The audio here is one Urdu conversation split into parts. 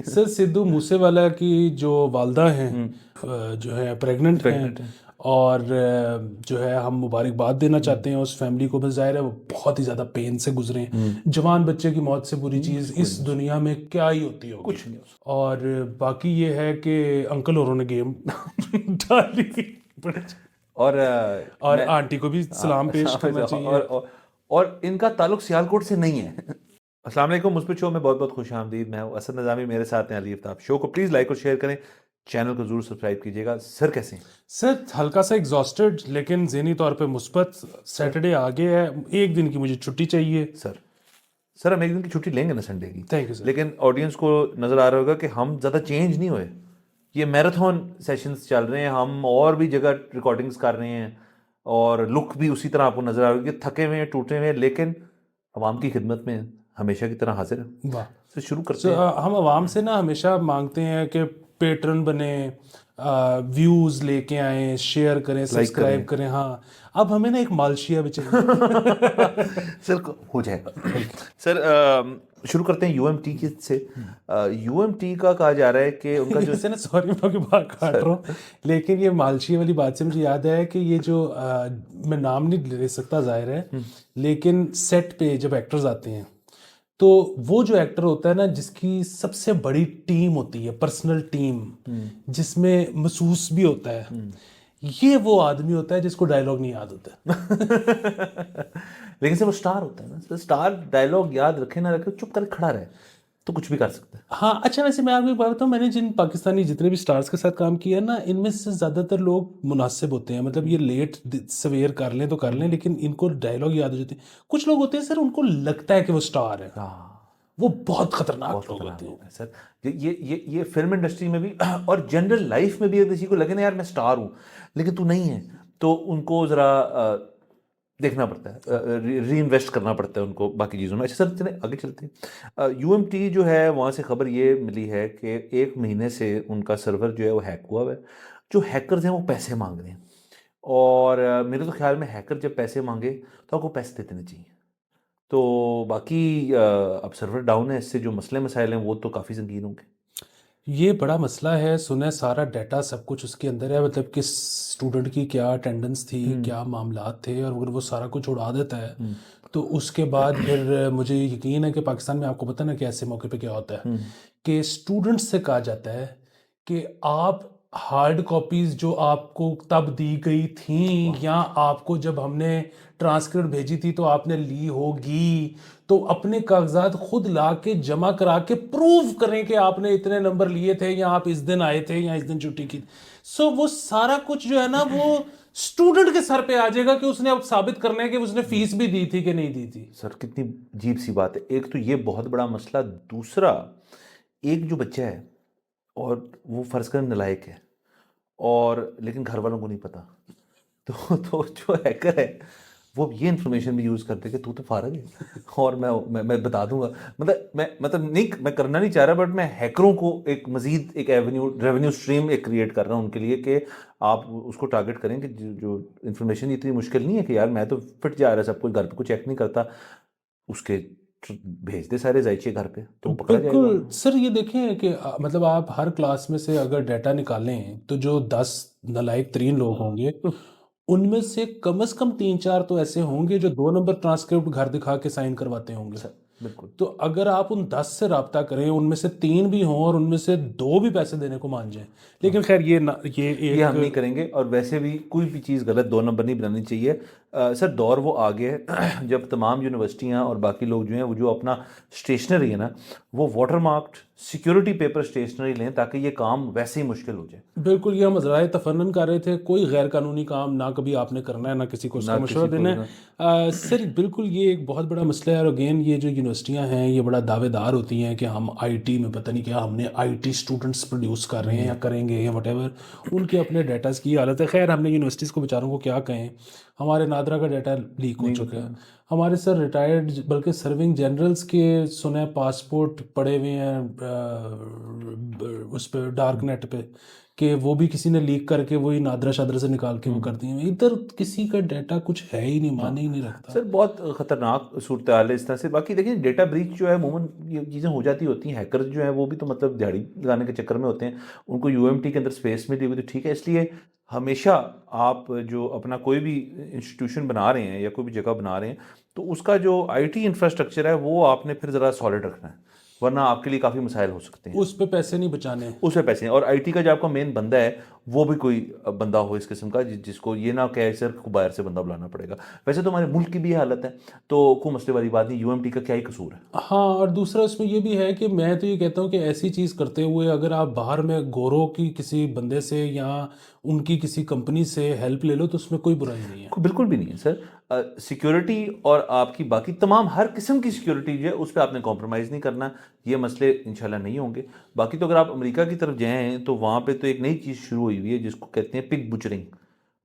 سر سدھو موسے والا کی جو والدہ ہیں جو ہے پریگننٹ ہیں اور جو ہے ہم مبارکباد دینا چاہتے ہیں اس فیملی کو. بس ظاہر ہے وہ بہت ہی زیادہ پین سے گزرے ہیں. جوان بچے کی موت سے بری چیز اس دنیا میں کیا ہی ہوتی ہوگی. کچھ نہیں. اور باقی یہ ہے کہ انکل اوروں نے گیم ڈالی اور آنٹی کو بھی سلام پیش کرنا چاہیے. اور ان کا تعلق سیالکوٹ سے نہیں ہے. السلام علیکم، مثبت شو میں بہت بہت خوش آمدید. میں ہوں اسد نظامی، میرے ساتھ ہیں علی افتاب. شو کو پلیز لائک اور شیئر کریں، چینل کو ضرور سبسکرائب کیجیے گا. سر کیسے ہیں؟ سر ہلکا سا ایگزاسٹڈ لیکن ذہنی طور پہ مثبت. سیٹرڈے آگے ہے، ایک دن کی مجھے چھٹی چاہیے. سر ہم ایک دن کی چھٹی لیں گے نا سنڈے کی. Thank you sir. لیکن آڈینس کو نظر آ رہا ہوگا کہ ہم زیادہ چینج نہیں ہوئے. یہ میراتھن سیشنز چل رہے ہیں، ہم اور بھی جگہ ریکارڈنگز کر رہے ہیں اور لک بھی اسی طرح آپ کو نظر آ رہا ہوگا کہ تھکے ہوئے ہیں، ٹوٹے ہوئے ہیں، لیکن عوام کی خدمت میں ہمیشہ کی طرح حاضر ہیں. واہ. تو شروع کرتے ہیں. ہم عوام سے نا ہمیشہ مانگتے ہیں کہ پیٹرن بنیں، ویوز لے کے آئیں، شیئر کریں، سبسکرائب کریں. ہاں اب ہمیں نا ایک مالشیا بھی چاہیے. سر ہو جائے گا. سر شروع کرتے ہیں یو ایم ٹی سے. یو ایم ٹی کا کہا جا رہا ہے کہ ان کا جو نا سوری میں بات کاٹ رہا ہوں لیکن یہ مالشیا والی بات سے مجھے یاد ہے کہ یہ جو میں نام نہیں لے سکتا ظاہر ہے، لیکن سیٹ پہ جب ایکٹرز آتے ہیں تو وہ جو ایکٹر ہوتا ہے نا جس کی سب سے بڑی ٹیم ہوتی ہے، پرسنل ٹیم جس میں محسوس بھی ہوتا ہے، یہ وہ آدمی ہوتا ہے جس کو ڈائلاگ نہیں یاد ہوتا. لیکن سر وہ سٹار ہوتا ہے نا. سٹار ڈائلاگ یاد رکھے نہ رکھے چپ کر کھڑا رہے تو کچھ بھی کر سکتا ہے. ہاں اچھا ویسے میں آپ کو ایک بات بتاؤں، میں نے جن پاکستانی جتنے بھی سٹارز کے ساتھ کام کیا ہے نا، ان میں سے زیادہ تر لوگ مناسب ہوتے ہیں. مطلب یہ لیٹ سویر کر لیں تو کر لیں لیکن ان کو ڈائلاگ یاد ہو جاتے ہیں. کچھ لوگ ہوتے ہیں سر ان کو لگتا ہے کہ وہ سٹار ہے، وہ بہت خطرناک لوگ ہوتے ہیں. سر یہ فلم انڈسٹری میں بھی اور جنرل لائف میں بھی اگر کسی کو لگے نا یار میں سٹار ہوں لیکن تو نہیں ہے، تو ان کو ذرا دیکھنا پڑتا ہے، ری انویسٹ کرنا پڑتا ہے ان کو باقی چیزوں میں. اچھا سر چلیں آگے چلتے ہیں. یو ایم ٹی جو ہے وہاں سے خبر یہ ملی ہے کہ 1 مہینے سے ان کا سرور جو ہے وہ ہیک ہوا ہے. جو ہیکرز ہیں وہ پیسے مانگ رہے ہیں اور میرے تو خیال میں ہیکر جب پیسے مانگے تو آپ کو پیسے دے دینے چاہیے. تو باقی اب سرور ڈاؤن ہے، اس سے جو مسئلے مسائل ہیں وہ تو کافی سنگین ہوں گے. یہ بڑا مسئلہ ہے. سنیں سارا ڈیٹا سب کچھ اس کے اندر ہے، مطلب کہ اسٹوڈنٹ کی کیا اٹینڈنس تھی، کیا معاملات تھے، اور اگر وہ سارا کچھ اڑا دیتا ہے تو اس کے بعد پھر مجھے یقین ہے کہ پاکستان میں آپ کو پتہ نا کہ ایسے موقع پہ کیا ہوتا ہے کہ اسٹوڈنٹ سے کہا جاتا ہے کہ آپ ہارڈ کاپیز جو آپ کو تب دی گئی تھیں یا آپ کو جب ہم نے ٹرانسکرپٹ بھیجی تھی تو آپ نے لی ہوگی، تو اپنے کاغذات خود لا کے جمع کرا کے پروف کریں کہ آپ نے اتنے نمبر لیے تھے یا آپ اس دن آئے تھے یا اس دن چھٹی کی. سو وہ سارا کچھ جو ہے نا وہ اسٹوڈنٹ کے سر پہ آ جائے گا کہ اس نے اب ثابت کرنا ہے کہ اس نے فیس بھی دی تھی کہ نہیں دی تھی. سر کتنی عجیب سی بات ہے. ایک تو یہ بہت بڑا مسئلہ، دوسرا ایک جو بچہ ہے اور وہ فرض کریں نالائق ہے اور لیکن گھر والوں کو نہیں پتا، تو جو ہیکر ہے وہ یہ انفارمیشن بھی یوز کرتے کہ تو فارغ ہے اور میں بتا دوں گا. مطلب نہیں میں کرنا نہیں چاہ رہا، بٹ میں ہیکروں کو ایک مزید ایک ریونیو اسٹریم ایک کریٹ کر رہا ہوں ان کے لیے کہ آپ اس کو ٹارگٹ کریں کہ جو انفارمیشن اتنی مشکل نہیں ہے کہ یار میں تو فٹ جا رہا ہے سب کچھ، گھر پہ کچھ چیک نہیں کرتا، اس کے بھیج دے سارے ذائچے گھر پہ تو پکڑا جائے گا. بالکل سر یہ دیکھیں کہ مطلب آپ ہر کلاس میں سے اگر ڈیٹا نکالیں تو جو 10 نالائق ترین لوگ ہوں گے ان میں سے کم از کم 3-4 تو ایسے ہوں گے جو 2 نمبر ٹرانسکرپٹ گھر دکھا کے سائن کرواتے ہوں گے. بالکل. تو اگر آپ ان 10 سے رابطہ کریں، ان میں سے 3 بھی ہوں اور ان میں سے 2 بھی پیسے دینے کو مان جائیں، لیکن خیر یہ ہم نہیں کریں گے. اور ویسے بھی کوئی بھی چیز غلط 2 نمبر نہیں بنانی چاہیے. سر دور وہ آگے ہے جب تمام یونیورسٹیاں اور باقی لوگ جو ہیں وہ جو اپنا اسٹیشنری ہے نا وہ water marked security paper stationery لیں تاکہ یہ کام ویسے ہی مشکل ہو جائے. بالکل یہ ہم ذرائع تفنن کر رہے تھے. کوئی غیر قانونی کام نہ کبھی آپ نے کرنا ہے نہ کسی کو اس کا مشورہ دینا ہے. سر بالکل یہ ایک بہت بڑا مسئلہ ہے. اور اگین یہ جو یونیورسٹیاں ہیں یہ بڑا دعوے دار ہوتی ہیں کہ ہم آئی ٹی میں پتہ نہیں کیا ہم نے آئی ٹی اسٹوڈنٹس پروڈیوس کر رہے ہیں یا کریں گے یا وٹ ایور. ان کے اپنے ڈیٹاز کی حالت ہے. خیر ہم نے یونیورسٹیز کو بیچاروں کو کیا کہیں، ہمارے نادرا کا ڈیٹا لیک ہو چکا ہے. ہمارے سر ریٹائرڈ بلکہ سرونگ جنرلز کے سنیں پاسپورٹ پڑے ہوئے ہیں اس پہ ڈارک نیٹ پہ کہ وہ بھی کسی نے لیک کر کے وہی نادرا شادرا سے نکال کے وہ کر دی ہیں. ادھر کسی کا ڈیٹا کچھ ہے ہی نہیں, مانے ہی نہیں رکھتا. سر بہت خطرناک صورتحال ہے اس طرح سے. باقی دیکھیں ڈیٹا بریچ جو ہے عموماً یہ چیزیں ہو جاتی ہوتی ہیں. ہیکرز جو ہیں وہ بھی تو مطلب دیہڑی لگانے کے چکر میں ہوتے ہیں, ان کو یو ایم ٹی کے اندر اسپیس ملی ہوئی تو ٹھیک ہے. اس لیے ہمیشہ آپ جو اپنا کوئی بھی انسٹیٹیوشن بنا رہے ہیں یا کوئی بھی جگہ بنا رہے ہیں تو اس کا جو آئی ٹی انفراسٹرکچر ہے وہ آپ نے پھر ذرا سالڈ رکھنا ہے, ورنہ آپ کے لیے کافی مسائل ہو سکتے ہیں. اس پہ پیسے نہیں بچانے, اس پہ پیسے ہیں. اور آئی ٹی کا جو آپ کا مین بندہ ہے وہ بھی کوئی بندہ ہو اس قسم کا جس کو یہ نہ کہ سر کو باہر سے بندہ بلانا پڑے گا. ویسے تو ہمارے ملک کی بھی یہ حالت ہے, تو کوئی مسئلے والی بات نہیں. یو ایم ٹی کا کیا ہی قصور ہے. ہاں. اور دوسرا اس میں یہ بھی ہے کہ میں تو یہ کہتا ہوں کہ ایسی چیز کرتے ہوئے اگر آپ باہر میں گوروں کی کسی بندے سے یا ان کی کسی کمپنی سے ہیلپ لے لو تو اس میں کوئی برائی نہیں ہے. بالکل بھی نہیں ہے سر. سیکیورٹی اور آپ کی باقی تمام ہر قسم کی سیکیورٹی جو ہے اس پہ آپ نے کمپرومائز نہیں کرنا. یہ مسئلے انشاءاللہ نہیں ہوں گے. باقی تو اگر آپ امریکہ کی طرف جائیں تو وہاں پہ تو ایک نئی چیز شروع ہوئی ہوئی ہے جس کو کہتے ہیں پگ بچرنگ.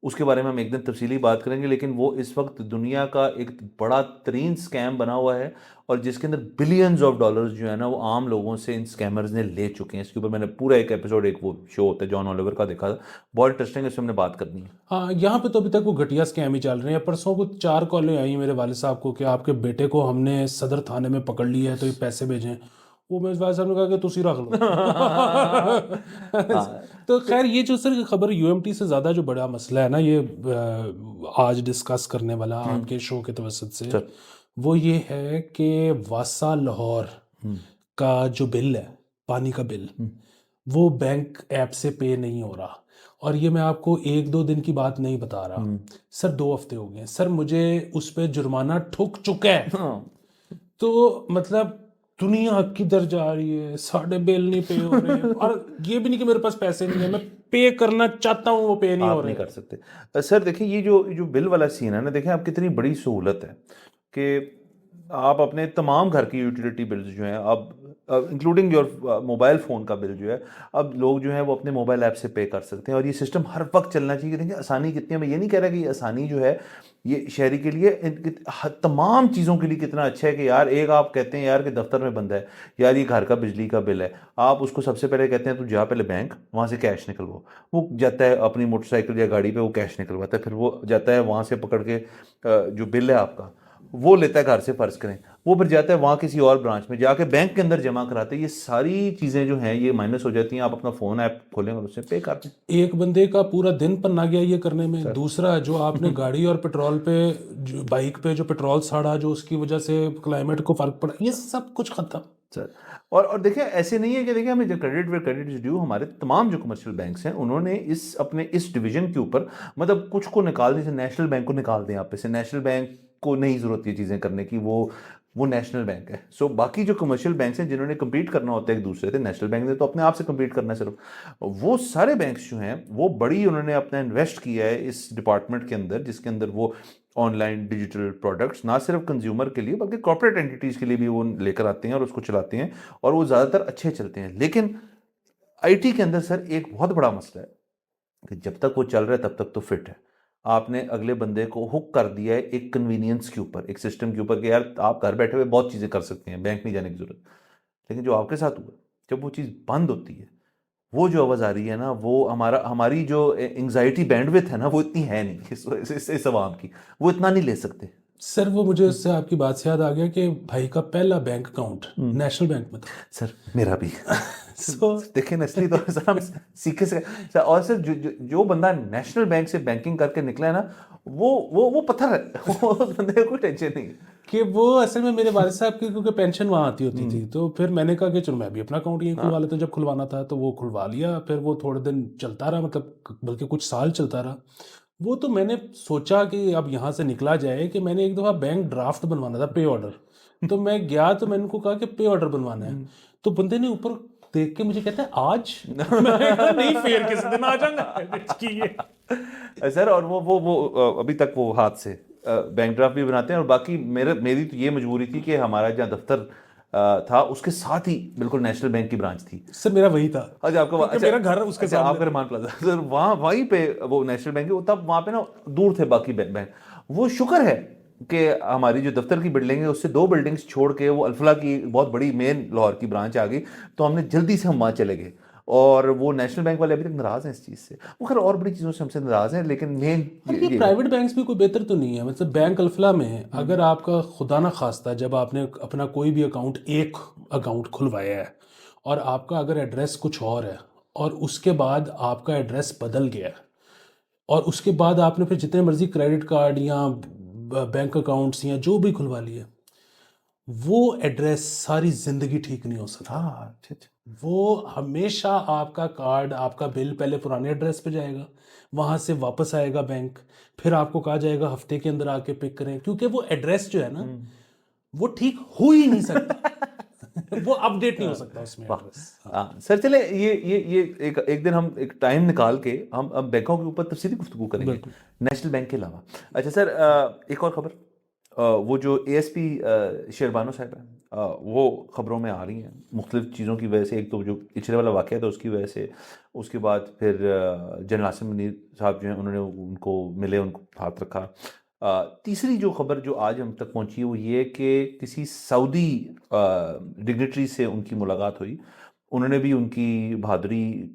اس کے بارے میں ہم ایک دن تفصیلی بات کریں گے, لیکن وہ اس وقت دنیا کا ایک بڑا ترین سکیم بنا ہوا ہے اور جس کے اندر بلینز آف ڈالرز جو ہے نا وہ عام لوگوں سے ان سکیمرز نے لے چکے ہیں. اس کے اوپر میں نے پورا ایک ایپیسوڈ, ایک وہ شو ہوتا ہے جان اولیور کا, دیکھا تھا. بہت انٹرسٹنگ ہے, اس میں ہم نے بات کرنی ہے. ہاں. یہاں پہ تو ابھی تک وہ گھٹیا اسکیم ہی چل رہے ہیں. پرسوں کو 4 کالیں آئی میرے والد صاحب کو کہ آپ کے بیٹے کو ہم نے صدر تھانے میں پکڑ لیا ہے تو یہ پیسے بھیجیں. وہ میرے والد صاحب نے کہا کہ تسی رکھ لو. تو خیر یہ جو سر خبر یو ایم ٹی سے زیادہ جو بڑا مسئلہ ہے نا یہ آج ڈسکس کرنے والا آپ کے شو کے توسط سے, وہ یہ ہے کہ واسا لاہور کا جو بل ہے, پانی کا بل, وہ بینک ایپ سے پے نہیں ہو رہا. اور یہ میں آپ کو 1-2 دن کی بات نہیں بتا رہا سر, 2 ہفتے ہو گئے سر. مجھے اس پہ جرمانہ ٹھک چکا ہے. تو مطلب دنیا کدھر جا رہی ہے, ساڑھے بل نہیں پے ہو رہے, اور یہ بھی نہیں کہ میرے پاس پیسے نہیں ہیں, میں پے کرنا چاہتا ہوں وہ پے نہیں ہو رہے. نہیں کر سکتے. سر دیکھیں یہ جو بل والا سین ہے نا, دیکھیں آپ کتنی بڑی سہولت ہے کہ آپ اپنے تمام گھر کی یوٹیلیٹی بلز جو ہیں اب انکلوڈنگ یور موبائل فون کا بل جو ہے اب لوگ جو ہیں وہ اپنے موبائل ایپ سے پے کر سکتے ہیں. اور یہ سسٹم ہر وقت چلنا چاہیے. دیکھیں آسانی کتنی ہے, میں یہ نہیں کہہ رہا کہ یہ آسانی جو ہے یہ شہری کے لیے تمام چیزوں کے لیے کتنا اچھا ہے کہ یار ایک آپ کہتے ہیں یار کہ دفتر میں بند ہے, یار یہ گھر کا بجلی کا بل ہے, آپ اس کو سب سے پہلے کہتے ہیں تو جا پہلے بینک, وہاں سے کیش نکلواؤ. وہ جاتا ہے اپنی موٹر سائیکل یا گاڑی پہ وہ کیش نکلواتا ہے, پھر وہ جاتا ہے وہاں سے پکڑ کے جو بل ہے آپ کا وہ لیتا ہے گھر سے, فرض کریں وہ پھر جاتا ہے وہاں کسی اور برانچ میں جا کے بینک کے اندر جمع کراتے ہیں. یہ ساری چیزیں جو ہیں یہ مائنس ہو جاتی ہیں. آپ اپنا فون ایپ کھولیں اور اس سے پے کرتے ہیں. ایک بندے کا پورا دن پنا گیا یہ کرنے میں. دوسرا جو آپ نے گاڑی اور پیٹرول پہ جو بائک پہ جو پیٹرول ساڑا جو اس کی وجہ سے کلائمیٹ کو فرق پڑا, یہ سب کچھ ختم سر. اور دیکھیں ایسے نہیں ہے کہ دیکھیں ہمیں جو کریڈٹ از ڈیو, ہمارے تمام جو کمرشل بینکس ہیں انہوں نے اپنے اس ڈویژن کے اوپر مطلب کچھ کو نکال دیں. سے نیشنل بینک کو نکال دیں آپ پہ سے, نیشنل بینک کو نہیں ضرورت یہ چیزیں کرنے کی, وہ نیشنل بینک ہے. سو باقی جو کمرشل بینکس ہیں جنہوں نے کمپیٹ کرنا ہوتا ہے ایک دوسرے سے, نیشنل بینک نے تو اپنے آپ سے کمپیٹ کرنا ہے صرف. وہ سارے بینکس جو ہیں وہ بڑی انہوں نے اپنا انویسٹ کیا ہے اس ڈپارٹمنٹ کے اندر, جس کے اندر وہ آن لائن ڈیجیٹل پروڈکٹس نہ صرف کنزیومر کے لیے بلکہ کارپوریٹ اینٹیز کے لیے بھی وہ لے کر آتے ہیں اور اس کو چلاتے ہیں, اور وہ زیادہ تر اچھے چلتے ہیں. لیکن آئی ٹی کے اندر سر ایک بہت بڑا مسئلہ ہے کہ جب تک وہ چل رہا ہے تب تک تو فٹ ہے. آپ نے اگلے بندے کو ہک کر دیا ہے ایک کنوینئنس کے اوپر, ایک سسٹم کے اوپر کہ یار آپ گھر بیٹھے ہوئے بہت چیزیں کر سکتے ہیں, بینک نہیں جانے کی ضرورت. لیکن جو آپ کے ساتھ ہوا جب وہ چیز بند ہوتی ہے, وہ جو آواز آ رہی ہے نا, وہ ہماری جو انگزائٹی بینڈ وتھ ہے نا وہ اتنی ہے نہیں اس عوام کی, وہ اتنا نہیں لے سکتے. سر وہ مجھے اس سے آپ کی بات سے یاد آ گیا کہ بھائی کا پہلا بینک اکاؤنٹ نیشنل بینک میں تھا. سر میرا بھی. دیکھیں نسلی طور پر ہم سیکھے سے, اور سر جو بندہ نیشنل بینک سے بینکنگ کر کے نکلا ہے نا وہ پتھر ہے, اس بندے کو کوئی ٹینشن نہیں ہے. کہ وہ اصل میں میرے والد صاحب کی کیونکہ پینشن وہاں آتی ہوتی تھی, تو پھر میں نے کہا کہ چلو میں بھی اپنا اکاؤنٹ یہیں کھلوا لیتا ہوں. جب کھلوانا تھا تو وہ کھلوا لیا, پھر وہ تھوڑے دن چلتا رہا, مطلب بلکہ کچھ سال چلتا رہا وہ. تو میں نے سوچا کہ اب یہاں سے نکلا جائے کہ میں نے ایک دفعہ بینک ڈرافٹ بنوانا تھا, پے آرڈر. تو میں گیا تو میں نے کو کہا کہ پے آرڈر بنوانا ہے, تو بندے نے اوپر دیکھ کے مجھے کہتا ہے آج, نہیں پھر کسی دن آ جاؤں گا سر. اور وہ ابھی تک وہ ہاتھ سے بینک ڈرافٹ بھی بناتے ہیں. اور باقی میری تو یہ مجبوری تھی کہ ہمارا جہاں دفتر تھا اس کے ساتھ ہی بالکل نیشنل بینک کی برانچ تھی. سر میرا وہی تھا. اچھا آپ کا میرا گھر اس کے ساتھ, آپ کا رحمان پلازا سر, وہیں پہ وہ نیشنل بینک ہے. تب وہاں پہ نا دور تھے باقی بینک. وہ شکر ہے کہ ہماری جو دفتر کی بلڈنگ ہے اس سے 2 بلڈنگز چھوڑ کے وہ الفلاح کی بہت بڑی مین لاہور کی برانچ آ گئی, تو ہم نے جلدی سے ہم وہاں چلے گئے. اور وہ نیشنل بینک والے ابھی تک ناراض ہیں اس چیز سے, وہ خیر اور بڑی چیزوں سے ہم سے ناراض ہیں, لیکن مین یہ پرائیویٹ بینکس بھی کوئی بہتر تو نہیں ہے. مطلب بینک الفلاح میں اگر آپ کا خدا نہ خواستہ جب آپ نے اپنا کوئی بھی ایک اکاؤنٹ کھلوایا ہے اور آپ کا اگر ایڈریس کچھ اور ہے اور اس کے بعد آپ کا ایڈریس بدل گیا ہے اور اس کے بعد آپ نے پھر جتنے مرضی کریڈٹ کارڈ یا بینک اکاؤنٹس یا جو بھی کھلوا لیے, وہ ایڈریس ساری زندگی ٹھیک نہیں ہو سکتا. ہاں اچھا اچھا, وہ ہمیشہ آپ کا کارڈ, آپ کا بل پہلے پرانے ایڈریس پہ جائے گا, وہاں سے واپس آئے گا بینک, پھر آپ کو کہا جائے گا ہفتے کے اندر آ کے پک کریں, کیونکہ وہ ایڈریس جو ہے نا وہ ٹھیک ہو ہی نہیں سکتا. وہ اپ ڈیٹ نہیں ہو سکتا اس میں ایڈریس. ہاں سر چلیں یہ ایک دن ہم ایک ٹائم نکال کے ہم بینکوں کے اوپر تفصیلی گفتگو کریں گے, نیشنل بینک کے علاوہ. اچھا سر, ایک اور خبر, وہ جو اے ایس پی شیربانو صاحب ہیں, وہ خبروں میں آ رہی ہیں مختلف چیزوں کی وجہ سے. ایک تو جو پچھلے والا واقعہ تھا اس کی وجہ سے, اس کے بعد پھر جنرل عاصم منیر صاحب جو ہیں انہوں نے ان کو ملے, ان کو ہاتھ رکھا. تیسری جو خبر جو آج ہم تک پہنچی ہے وہ یہ کہ کسی سعودی ڈگنیٹری سے ان کی ملاقات ہوئی, انہوں نے بھی ان کی بہادری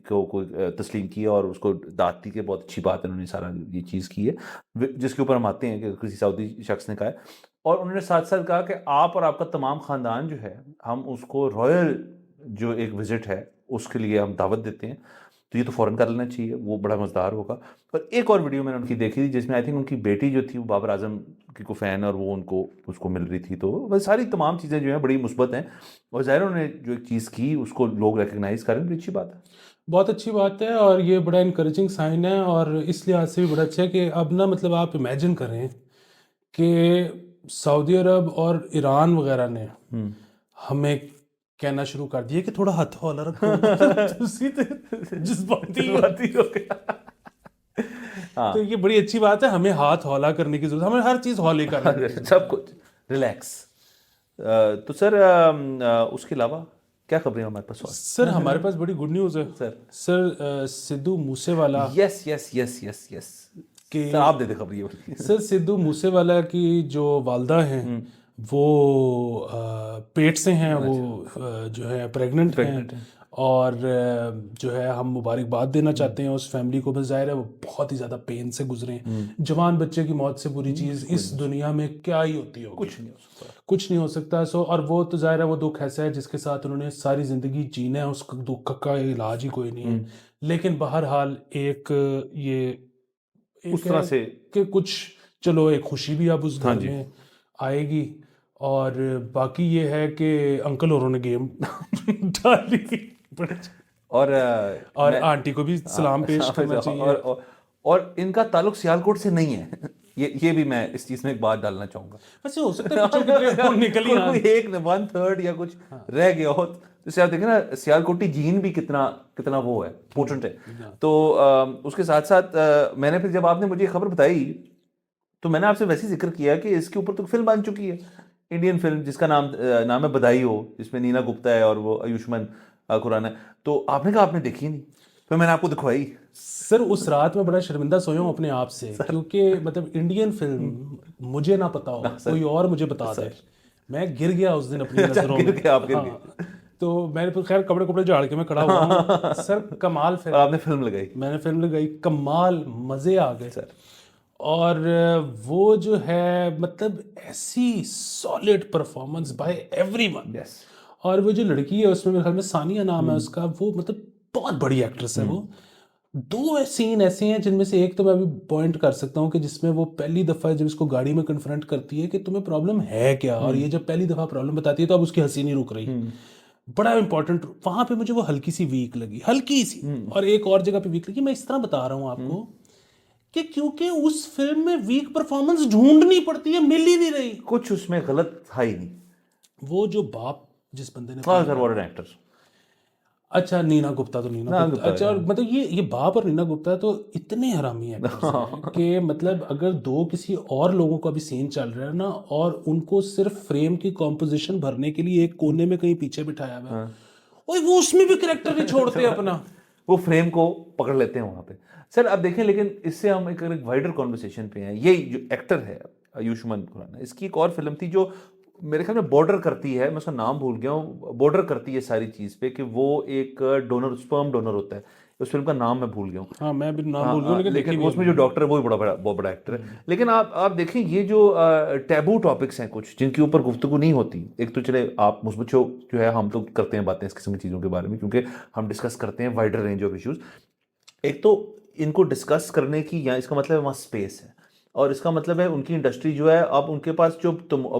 کو تسلیم کیا اور اس کو داد دی کہ بہت اچھی بات ہے, انہوں نے سارا یہ چیز کی ہے جس کے اوپر ہم آتے ہیں کہ کسی سعودی شخص نے کہا ہے. اور انہوں نے ساتھ ساتھ کہا کہ آپ اور آپ کا تمام خاندان جو ہے ہم اس کو رائل جو ایک وزٹ ہے اس کے لیے ہم دعوت دیتے ہیں, تو یہ تو فوراً کر لینا چاہیے, وہ بڑا مزدار ہوگا. اور ایک اور ویڈیو میں نے ان کی دیکھی تھی جس میں آئی تھنک ان کی بیٹی جو تھی وہ بابر اعظم کی کو فین اور وہ اس کو مل رہی تھی. تو وہ ساری تمام چیزیں جو ہیں بڑی مثبت ہیں, اور ظاہر انہوں نے جو ایک چیز کی اس کو لوگ ریکگنائز کریں, بڑی اچھی بات ہے. بہت اچھی بات ہے اور یہ بڑا انکریجنگ سائن ہے, اور اس لحاظ سے بھی بڑا اچھا ہے کہ اب نا مطلب آپ امیجن کریں کہ سعودی عرب اور ایران وغیرہ نے ہمیں کہنا شروع کر دیا کہ تھوڑا ہاتھ والا رکھو, جذباتی ہو گیا. تو یہ بڑی اچھی بات ہے, ہمیں ہاتھ ہولا کرنے کی ضرورت, ہمیں ہر چیز ہولے کرنا ہے, سب کچھ ریلیکس. تو سر اس کے علاوہ کیا خبریں ہمارے پاس؟ سر ہمارے پاس بڑی گڈ نیوز ہے سر. سدھو موسے والا, یس یس یس یس یس, سر آپ دے دے خبر یہ. سر سدھو موسے والا کی جو والدہ ہیں وہ پیٹ سے ہیں, وہ جو ہے پریگننٹ ہیں, اور جو ہے ہم مبارکباد دینا چاہتے ہیں اس فیملی کو. بس ظاہر ہے وہ بہت ہی زیادہ پین سے گزرے ہیں, جوان بچے کی موت سے بری چیز اس دنیا میں کیا ہی ہوتی ہوگی, کچھ نہیں ہو سکتا. سو اور وہ تو ظاہر ہے وہ دکھ ایسا ہے جس کے ساتھ انہوں نے ساری زندگی جینا ہے, اس دکھ کا علاج ہی کوئی نہیں ہے. لیکن بہرحال ایک یہ اس طرح سے کہ کچھ چلو ایک خوشی بھی اب اس گھر میں آئے گی, اور باقی یہ ہے کہ انکل اوروں نے گیم ڈالی, اور آنٹی کو بھی سلام پیش کرنا چاہیے. اور ان کا تعلق سیالکوٹ سے نہیں ہے, یہ بھی میں اس چیز میں ایک بات ڈالنا چاہوں گا. ویسے ہو سکتا ہے نکلی ایک 1/3 یا کچھ رہ گیا ہو, جیسے آپ دیکھیں نا سیالکوٹی جین بھی کتنا وہ ہے, پوٹنٹ ہے. تو اس کے ساتھ ساتھ میں نے پھر جب آپ نے مجھے یہ خبر بتائی تو میں نے آپ سے ویسے ذکر کیا کہ اس کے اوپر تو فلم بن چکی ہے, انڈین فلم جس کا نام ہے بدائی ہو, جس میں نینا گپتا ہے اور وہ آیوشمان کھرانا ہے. تو آپ نے کہا آپ نے دیکھی نہیں, پھر میں نے آپ کو دکھوائی. سر اس رات میں بڑا شرمندہ سویا ہوں اپنے آپ سے, کیونکہ مطلب انڈین فلم مجھے نہ پتا ہو, کوئی اور مجھے بتا دے, میں گر گیا اس دن اپنی نظروں میں. تو میں نے خیر کپڑے جھاڑ کے میں کھڑا ہوا ہوں. سر کمال فلم, آپ نے فلم لگائی, میں نے فلم لگائی, کمال مزے آ گئے سر. اور وہ جو ہے مطلب ایسی solid performance by every one. اور وہ جو لڑکی ہے اس میں میرے خیال میں ثانیہ نام ہے اس کا, وہ مطلب بہت بڑی ایکٹریس ہے. وہ 2 سین ایسے ہیں جن میں سے ایک تو میں ابھی پوائنٹ کر سکتا ہوں کہ جس میں وہ پہلی دفعہ جب اس کو گاڑی میں کنفرنٹ کرتی ہے کہ تمہیں پرابلم ہے کیا, اور یہ جب پہلی دفعہ پرابلم بتاتی ہے تو اب اس کی ہنسی نہیں رک رہی. بڑا امپورٹنٹ وہاں پہ مجھے وہ ہلکی سی ویک لگی, ہلکی سی, اور ایک اور جگہ پہ ویک لگی. میں اس طرح بتا رہا ہوں آپ کو کہ کیونکہ اس فلم میں ویک پرفارمنس ڈھونڈنی پڑتی ہے, مل ہی نہیں رہی, کچھ اس میں غلط تھا ہی نہیں. وہ جو باپ جس بندے نے اچھا نینا گپتا, تو نینا گپتا اچھا, اور مطلب یہ باپ اور نینا گپتا تو اتنے حرامی ایکٹرز ہیں کہ مطلب اگر کسی اور لوگوں کا بھی سین چل رہا ہے نا, اور ان کو صرف فریم کی کمپوزیشن بھرنے کے لیے ایک کونے میں کہیں پیچھے بٹھایا ہوا ہے, وہ اس میں بھی کریکٹر نہیں چھوڑتے اپنا, وہ فریم کو پکڑ لیتے ہیں وہاں پہ. سر اب دیکھیں, لیکن اس سے ہم ایک وائڈر کانورسیشن پہ ہیں. یہ جو ایکٹر ہے آیوشمان کھرانا. اس کی ایک اور فلم تھی جو میرے خیال میں بارڈر کرتی ہے, میں اس کا نام بھول گیا ہوں, بارڈر کرتی ہے ساری چیز پہ, کہ وہ ایک ڈونر, اسپرم ڈونر ہوتا ہے. اس فلم کا نام میں بھول گیا ہوں. ہاں میں بھی نام بھول گیا ہوں, لیکن اس میں جو ڈاکٹر ہے وہ بھی بہت بڑا ایکٹر ہے. لیکن آپ دیکھیں یہ جو ٹیبو ٹاپکس ہیں کچھ جن کے اوپر گفتگو نہیں ہوتی. ایک تو چلے آپ مثبت شو جو ہے, ہم تو کرتے ہیں باتیں اس قسم کی چیزوں کے بارے میں کیونکہ ہم ڈسکس کرتے ہیں وائڈر رینج آف ایشوز. ایک تو ان کو ڈسکس کرنے کی, یا اس کا مطلب ہے وہاں اسپیس ہے, اور اس کا مطلب ہے ان کی انڈسٹری جو ہے, اب ان کے پاس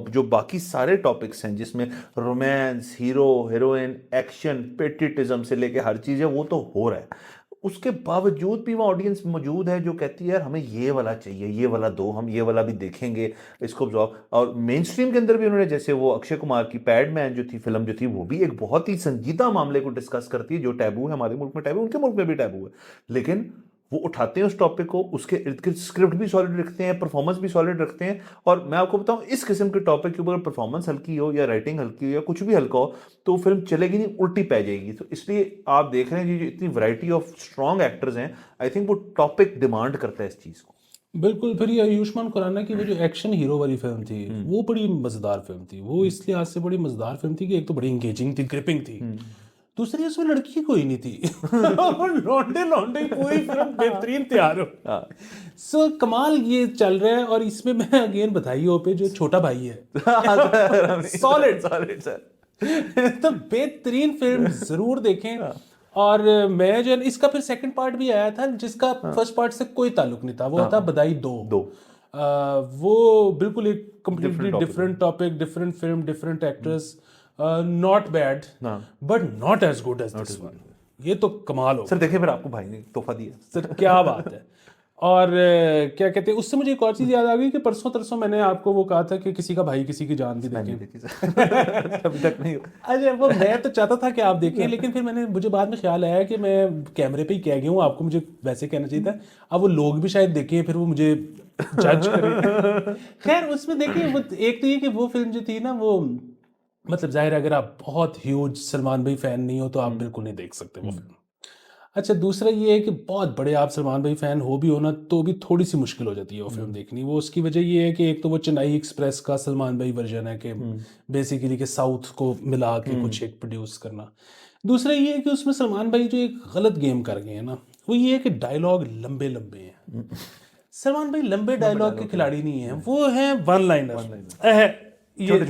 جو باقی سارے ٹاپکس ہیں جس میں romance, hero heroine, action, patriotism سے لے کے ہر چیز ہے, وہ تو ہو رہا ہے. اس کے باوجود بھی وہ آڈینس موجود ہے جو کہتی ہے یار ہمیں یہ والا چاہیے, یہ والا دو, ہم یہ والا بھی دیکھیں گے, اس کو ابزارو. اور مین سٹریم کے اندر بھی انہوں نے, جیسے وہ اکشے کمار کی پیڈ مین جو تھی فلم جو تھی, وہ بھی ایک بہت ہی سنجیدہ معاملے کو ڈسکس کرتی ہے جو ٹیبو ہے, ہمارے ملک میں ٹیبو, ان کے ملک میں بھی ٹیبو ہے, لیکن وہ اٹھاتے ہیں اس ٹاپک کو, اس کے ارد گرد اسکرپٹ بھی سالڈ رکھتے ہیں, پرفارمنس بھی سالڈ رکھتے ہیں. اور میں آپ کو بتاؤں اس قسم کے ٹاپک کے اوپر پرفارمنس ہلکی ہو یا رائٹنگ ہلکی ہو یا کچھ بھی ہلکا ہو تو فلم چلے گی نہیں, الٹی پہ جائے گی. تو اس لیے آپ دیکھ رہے ہیں جو اتنی ورائٹی آف اسٹرانگ ایکٹرز ہیں, آئی تھنک وہ ٹاپک ڈیمانڈ کرتا ہے اس چیز کو. بالکل. پھر یہ آیوشمان کھرانا کی وہ جو ایکشن ہیرو والی فلم تھی وہ بڑی مزیدار فلم تھی. وہ اس لحاظ سے بڑی مزیدار فلم تھی کہ ایک تو بڑی انگیجنگ تھی, گرپنگ تھی, دوسری اس میں لڑکی کوئی نہیں تھی, لونڈے پوری فلم بہترین تیار ہو. سو کمال یہ چل رہا ہے. اور اس میں میں اگین بدھائی ہو پہ جو چھوٹا بھائی ہے, سالڈ تو بہترین فلم ضرور دیکھیں. اور میں جو اس کا پھر سیکنڈ پارٹ بھی آیا تھا جس کا فرسٹ پارٹ سے کوئی تعلق نہیں تھا, وہ تھا بدائی 2. وہ بالکل ایک completely different topic, different film, different actors, not bad but not as good as this one. یہ تو کمال ہو سر. دیکھیں پھر آپ کو بھائی نے تحفہ دیا سر, کیا بات ہے. اور کیا کہتے ہیں, اس سے مجھے ایک اور چیز یاد آ گئی کہ پرسوں ترسوں میں نے آپ کو وہ کہا تھا کہ کسی کا بھائی کسی کی جان بھی دیکھیں. ابھی تک نہیں. اچھا وہ میں تو چاہتا تھا کہ آپ دیکھیں, لیکن پھر مجھے بعد میں خیال آیا کہ میں کیمرے پہ ہی کہہ گیا ہوں, آپ کو مجھے ویسے کہنا چاہیے تھا. اب وہ لوگ بھی شاید دیکھیں, پھر وہ مجھے جج کریں. خیر اس میں دیکھیں, وہ ایک تو یہ کہ وہ فلم جو تھی نا, وہ مطلب ظاہر ہے اگر آپ بہت ہیوج سلمان بھائی فین نہیں ہو تو آپ بالکل نہیں دیکھ سکتے وہ فلم. اچھا دوسرا یہ ہے کہ بہت بڑے آپ سلمان بھائی فین ہو بھی ہونا تو بھی تھوڑی سی مشکل ہو جاتی ہے وہ فلم دیکھنی. وہ اس کی وجہ یہ ہے کہ ایک تو وہ چنائی ایکسپریس کا سلمان بھائی ورژن ہے کہ بیسیکلی کہ ساؤتھ کو ملا کے کچھ ایک پروڈیوس کرنا. دوسرا یہ ہے کہ اس میں سلمان بھائی جو ایک غلط گیم کر گئے ہیں نا, وہ یہ ہے کہ ڈائلاگ لمبے لمبے ہیں. سلمان بھائی لمبے ڈائلاگ کے کھلاڑی نہیں ہیں, وہ ہیں ون لائنر, چھوٹے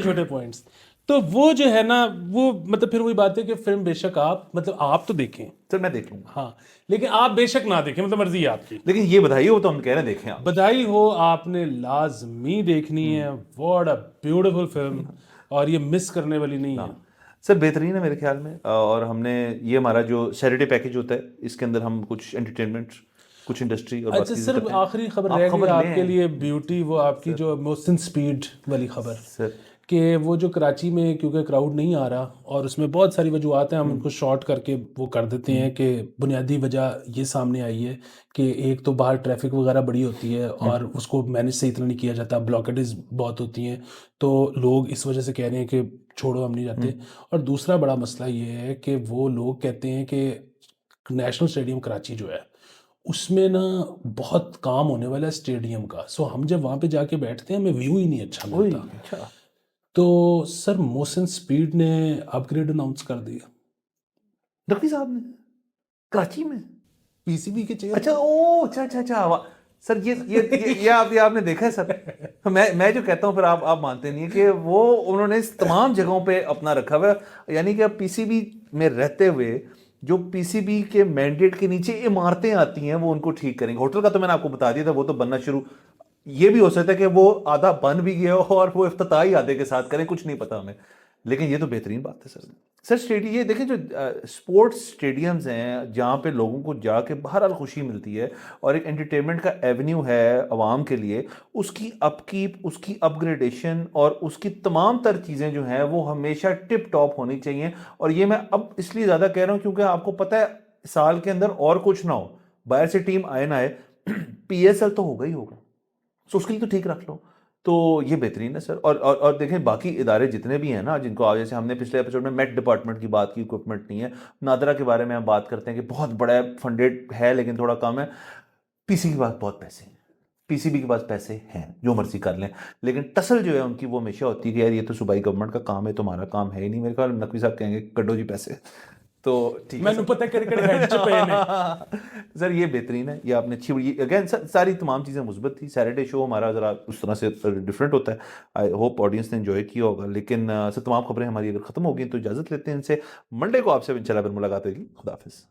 چھوٹے پوائنٹس. تو وہ جو ہے نا, وہ مطلب پھر وہی بات ہے کہ فلم بے شک آپ تو دیکھیں سر, میں دیکھ لوں گا. ہاں, لیکن آپ بے شک نہ دیکھیں, مطلب مرضی ہے آپ کی. لیکن یہ بدھائی ہو تو ہم کہہ رہے ہیں دیکھیں, آپ بدھائی ہو, آپ نے لازمی دیکھنی ہے. واٹ اے بیوٹیفل فلم, اور یہ مس کرنے والی نہیں ہے. سر بہترین ہے میرے خیال میں. اور ہم نے یہ ہمارا جو سیٹرڈے پیکیج ہوتا ہے اس کے اندر ہم کچھ انٹرٹینمنٹ, کچھ انڈسٹری اور اچھا سر آخری خبر رہ گئی آپ کے لیے بیوٹی, وہ آپ کی جو محسن سپیڈ والی خبر سر, کہ وہ جو کراچی میں کیونکہ کراؤڈ نہیں آ رہا اور اس میں بہت ساری وجوہات ہیں, ہم ان کو شارٹ کر کے وہ کر دیتے ہیں کہ بنیادی وجہ یہ سامنے آئی ہے کہ ایک تو باہر ٹریفک وغیرہ بڑی ہوتی ہے اور اس کو مینیج صحیح طرح نہیں کیا جاتا, بلاکیڈز بہت ہوتی ہیں, تو لوگ اس وجہ سے کہہ رہے ہیں کہ چھوڑو ہم نہیں جاتے. اور دوسرا بڑا مسئلہ یہ ہے کہ وہ لوگ کہتے ہیں کہ نیشنل اسٹیڈیم کراچی جو ہے اس میں نا بہت کام ہونے والا ہے اسٹیڈیم کا, سو ہم جب وہاں پہ جا کے بیٹھتے ہیں ہمیں ویو ہی نہیں اچھا ملتا. تو سر محسن سپیڈ نے اپ گریڈ اناؤنس کر دیا. نقوی صاحب نے کراچی میں پی سی بی کے چیئر. اچھا اچھا سر, یہ آپ نے دیکھا ہے سر. میں جو کہتا ہوں پھر آپ مانتے نہیں ہیں کہ وہ انہوں نے اس تمام جگہوں پہ اپنا رکھا ہوا ہے. یعنی کہ اب پی سی بی میں رہتے ہوئے جو پی سی بی کے مینڈیٹ کے نیچے عمارتیں آتی ہیں وہ ان کو ٹھیک کریں گے. ہوٹل کا تو میں نے آپ کو بتا دیا تھا, وہ تو بننا شروع, یہ بھی ہو سکتا ہے کہ وہ آدھا بن بھی گیا ہو اور وہ افتتاحی آدھے کے ساتھ کریں, کچھ نہیں پتا ہمیں. لیکن یہ تو بہترین بات ہے سر. اسٹیڈیم یہ دیکھیں جو اسپورٹس اسٹیڈیمز ہیں جہاں پہ لوگوں کو جا کے بہرحال خوشی ملتی ہے اور ایک انٹرٹینمنٹ کا ایونیو ہے عوام کے لیے, اس کی اپ کیپ, اس کی اپ گریڈیشن اور اس کی تمام تر چیزیں جو ہیں وہ ہمیشہ ٹپ ٹاپ ہونی چاہیے. اور یہ میں اب اس لیے زیادہ کہہ رہا ہوں کیونکہ آپ کو پتہ ہے سال کے اندر اور کچھ نہ ہو, باہر سے ٹیم آئے نہ آئے, پی ایس ایل تو ہوگا ہی ہوگا, سو اس کے لیے تو ٹھیک رکھ لو. تو یہ بہترین ہے سر. اور دیکھیں باقی ادارے جتنے بھی ہیں نا جن کو جیسے ہم نے پچھلے ایپیسوڈ میں میٹ ڈپارٹمنٹ کی بات کی, اکوپمنٹ نہیں ہے. نادرا کے بارے میں ہم بات کرتے ہیں کہ بہت بڑا فنڈیڈ ہے لیکن تھوڑا کم ہے. پی سی کی بات بہت پیسے ہیں, پی سی بی کے پاس پیسے ہیں جو مرضی کر لیں، لیکن ٹسل جو ہے ان کی وہ ہمیشہ ہوتی ہے کہ یار یہ تو صوبائی گورنمنٹ کا کام ہے، تمہارا کام ہے ہی نہیں. میرے خیال میں نقوی صاحب کہیں گے کڈو جی پیسے. تو ٹھیک ہے مینو پتہ کڑ ہیڈ چ پے نے. سر یہ بہترین ہے، یہ آپ نے اچھی اگین ساری تمام چیزیں مثبت تھی. سیٹرڈے شو ہمارا ذرا اس طرح سے ڈفرینٹ ہوتا ہے. آئی ہوپ آڈینس نے انجوائے کیا ہوگا. لیکن سر تمام خبریں ہماری اگر ختم ہو گئی تو اجازت لیتے ہیں ان سے. منڈے کو آپ سے انشاءاللہ پھر ملاقات ہوگی. خدا حافظ.